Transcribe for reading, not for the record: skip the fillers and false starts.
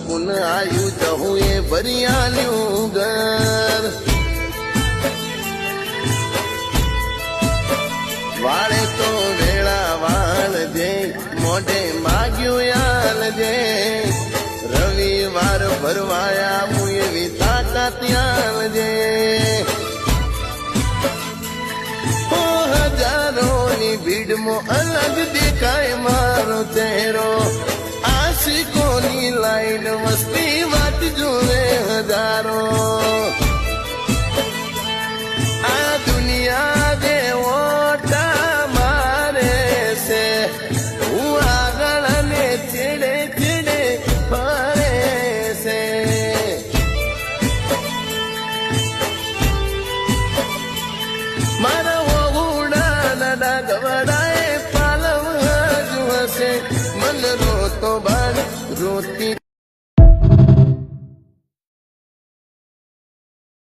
પુન આયુ જહું એ ભરિયાલ્યું ઘર વાળે તો વેળા વાળજે મોઢે માગ્યું યાલજે રવિવાર ભરવાયા હું એવી તાકાત યાલજે હજારોની ભીડમાં અલગ દેખાય મારો ચહેરો આશિકોની લાઈન વસ્તી વાત જોવે